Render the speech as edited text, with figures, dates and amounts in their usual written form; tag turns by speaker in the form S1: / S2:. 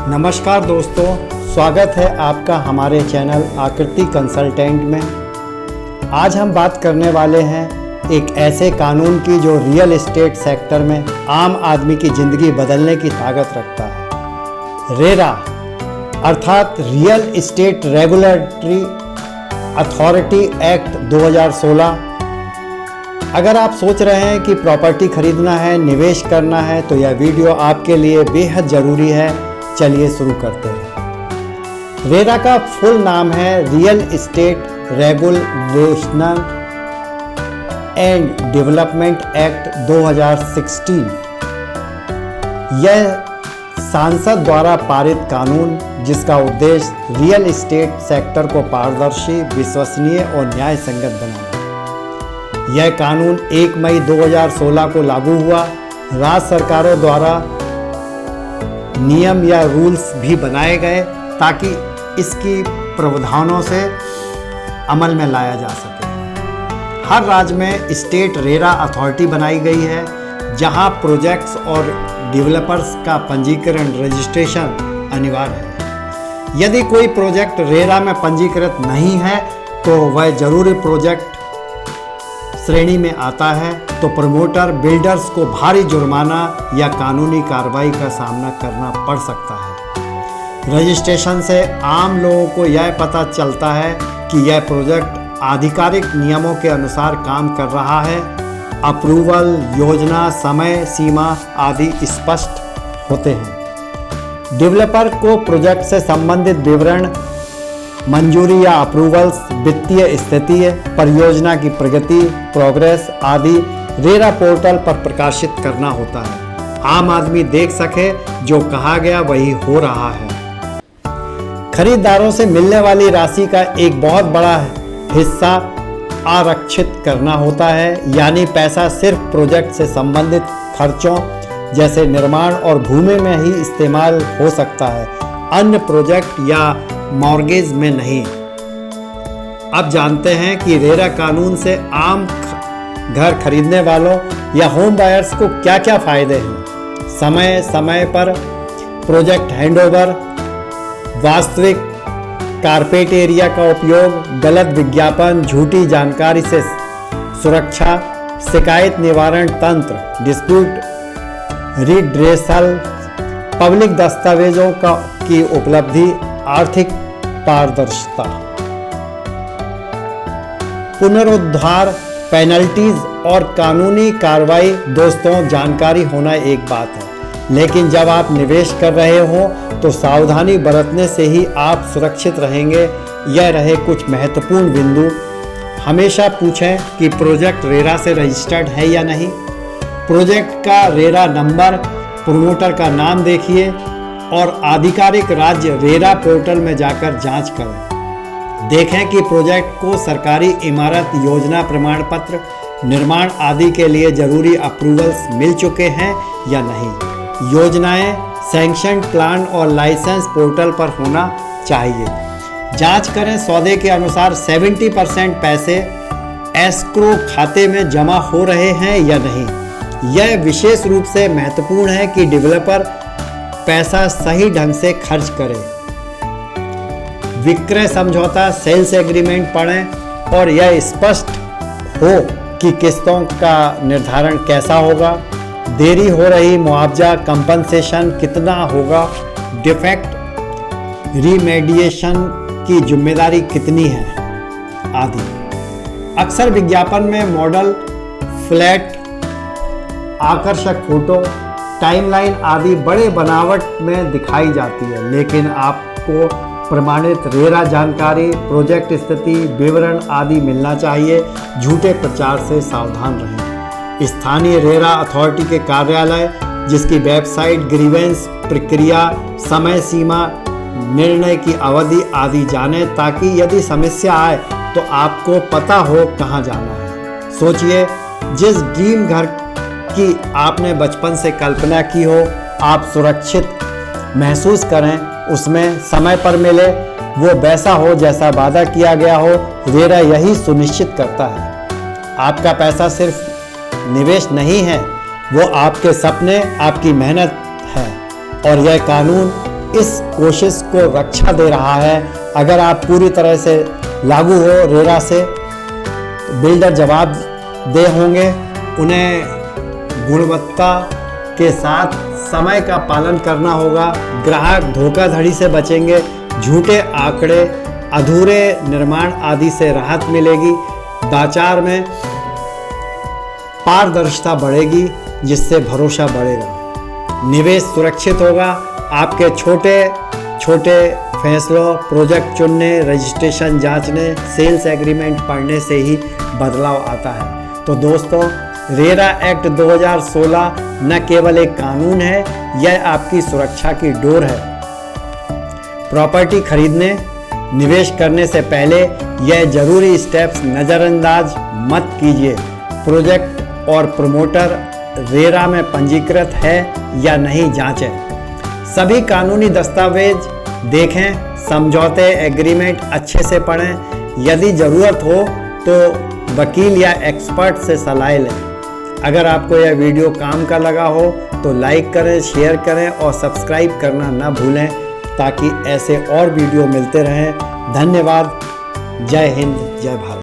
S1: नमस्कार दोस्तों, स्वागत है आपका हमारे चैनल आकृति कंसल्टेंट में। आज हम बात करने वाले हैं एक ऐसे कानून की जो रियल एस्टेट सेक्टर में आम आदमी की ज़िंदगी बदलने की ताकत रखता है। रेरा अर्थात real estate regulatory authority act 2016। अगर आप सोच रहे हैं कि प्रॉपर्टी खरीदना है, निवेश करना है, तो यह वीडियो आपके लिए बेहद ज़रूरी है। चलिए शुरू करते हैं। रेरा का फुल नाम है real estate regulation and development act 2016। यह सांसद द्वारा पारित कानून जिसका उद्देश्य रियल एस्टेट सेक्टर को पारदर्शी, विश्वसनीय और न्याय संगत बनाना। यह कानून 1 मई 2016 को लागू हुआ। राज्य सरकारों द्वारा नियम या रूल्स भी बनाए गए ताकि इसकी प्रावधानों से अमल में लाया जा सके। हर राज्य में स्टेट रेरा अथॉरिटी बनाई गई है, जहां प्रोजेक्ट्स और डेवलपर्स का पंजीकरण रजिस्ट्रेशन अनिवार्य है। यदि कोई प्रोजेक्ट रेरा में पंजीकृत नहीं है तो वह जरूरी प्रोजेक्ट श्रेणी में आता है, तो प्रमोटर बिल्डर्स को भारी जुर्माना या कानूनी कार्रवाई का सामना करना पड़ सकता है। रजिस्ट्रेशन से आम लोगों को यह पता चलता है कि यह प्रोजेक्ट आधिकारिक नियमों के अनुसार काम कर रहा है। अप्रूवल, योजना, समय सीमा आदि स्पष्ट होते हैं। डेवलपर को प्रोजेक्ट से संबंधित विवरण, मंजूरी या अप्रूवल्स, वित्तीय स्थिति, परियोजना की प्रगति, प्रोग्रेस आदि रेरा पोर्टल पर प्रकाशित करना होता है। आम आदमी देख सके जो कहा गया वही हो रहा है। खरीदारों से मिलने वाली राशि का एक बहुत बड़ा हिस्सा आरक्षित करना होता है, यानी पैसा सिर्फ प्रोजेक्ट से संबंधित खर्चों जैसे निर्माण और भूमि में ही इस्तेमाल हो सकता है, अन्य प्रोजेक्ट या मॉर्गेज में नहीं। अब जानते हैं कि रेरा कानून से आम घर खरीदने वालों या होम बायर्स को क्या क्या फायदे हैं। समय समय पर प्रोजेक्ट हैंडओवर, वास्तविक कारपेट एरिया का उपयोग, गलत विज्ञापन, झूठी जानकारी से सुरक्षा, शिकायत निवारण तंत्र, डिस्प्यूट रिड्रेसल, पब्लिक दस्तावेजों की उपलब्धि, आर्थिक पारदर्शिता, पुनरुद्धार, पेनल्टीज और कानूनी कार्रवाई। दोस्तों, जानकारी होना एक बात है, लेकिन जब आप निवेश कर रहे हो तो सावधानी बरतने से ही आप सुरक्षित रहेंगे। यह रहे कुछ महत्वपूर्ण बिंदु। हमेशा पूछें कि प्रोजेक्ट रेरा से रजिस्टर्ड है या नहीं। प्रोजेक्ट का रेरा नंबर, प्रमोटर का नाम देखिए और आधिकारिक राज्य रेरा पोर्टल में जाकर जांच करें। देखें कि प्रोजेक्ट को सरकारी इमारत, योजना प्रमाण पत्र, निर्माण आदि के लिए जरूरी अप्रूवल्स मिल चुके हैं या नहीं। योजनाएं, सैंक्शन प्लान और लाइसेंस पोर्टल पर होना चाहिए। जांच करें सौदे के अनुसार 70% पैसे एस्क्रो खाते में जमा हो रहे हैं या नहीं। यह विशेष रूप से महत्वपूर्ण है कि डेवलपर पैसा सही ढंग से खर्च करे। विक्रय समझौता, सेल्स एग्रीमेंट पढ़ें और यह स्पष्ट हो कि किस्तों का निर्धारण कैसा होगा, देरी हो रही मुआवजा कंपनसेशन कितना होगा, डिफेक्ट रिमेडिएशन की जिम्मेदारी कितनी है आदि। अक्सर विज्ञापन में मॉडल, फ्लैट, आकर्षक फोटो, टाइमलाइन आदि बड़े बनावट में दिखाई जाती है, लेकिन आपको प्रमाणित रेरा जानकारी, प्रोजेक्ट स्थिति, विवरण आदि मिलना चाहिए। झूठे प्रचार से सावधान रहें। स्थानीय रेरा अथॉरिटी के कार्यालय, जिसकी वेबसाइट, ग्रीवेंस प्रक्रिया, समय सीमा, निर्णय की अवधि आदि जानें ताकि यदि समस्या आए तो आपको पता हो कहां जाना है। सोचिए, जिस ड्रीम घर की आपने बचपन से कल्पना की हो, आप सुरक्षित महसूस करें, उसमें समय पर मिले, वो वैसा हो जैसा वादा किया गया हो। रेरा यही सुनिश्चित करता है। आपका पैसा सिर्फ निवेश नहीं है, वो आपके सपने, आपकी मेहनत है। और यह कानून इस कोशिश को रक्षा दे रहा है। अगर आप पूरी तरह से लागू हो रेरा से, तो बिल्डर जवाब दे होंगे। उन्हें गुणवत्ता के साथ समय का पालन करना होगा। ग्राहक धोखाधड़ी से बचेंगे। झूठे आंकड़े, अधूरे निर्माण आदि से राहत मिलेगी। बाजार में पारदर्शिता बढ़ेगी, जिससे भरोसा बढ़ेगा। निवेश सुरक्षित होगा। आपके छोटे छोटे फैसलों, प्रोजेक्ट चुनने, रजिस्ट्रेशन जांचने, सेल्स एग्रीमेंट पढ़ने से ही बदलाव आता है। तो दोस्तों, रेरा एक्ट 2016 न केवल एक कानून है, यह आपकी सुरक्षा की डोर है। प्रॉपर्टी खरीदने, निवेश करने से पहले यह जरूरी स्टेप्स नज़रअंदाज मत कीजिए। प्रोजेक्ट और प्रमोटर रेरा में पंजीकृत है या नहीं जांचें। सभी कानूनी दस्तावेज देखें, समझौते एग्रीमेंट अच्छे से पढ़ें। यदि ज़रूरत हो तो वकील या एक्सपर्ट से सलाह लें। अगर आपको यह वीडियो काम का लगा हो तो लाइक करें, शेयर करें और सब्सक्राइब करना ना भूलें, ताकि ऐसे और वीडियो मिलते रहें। धन्यवाद। जय हिंद, जय भारत।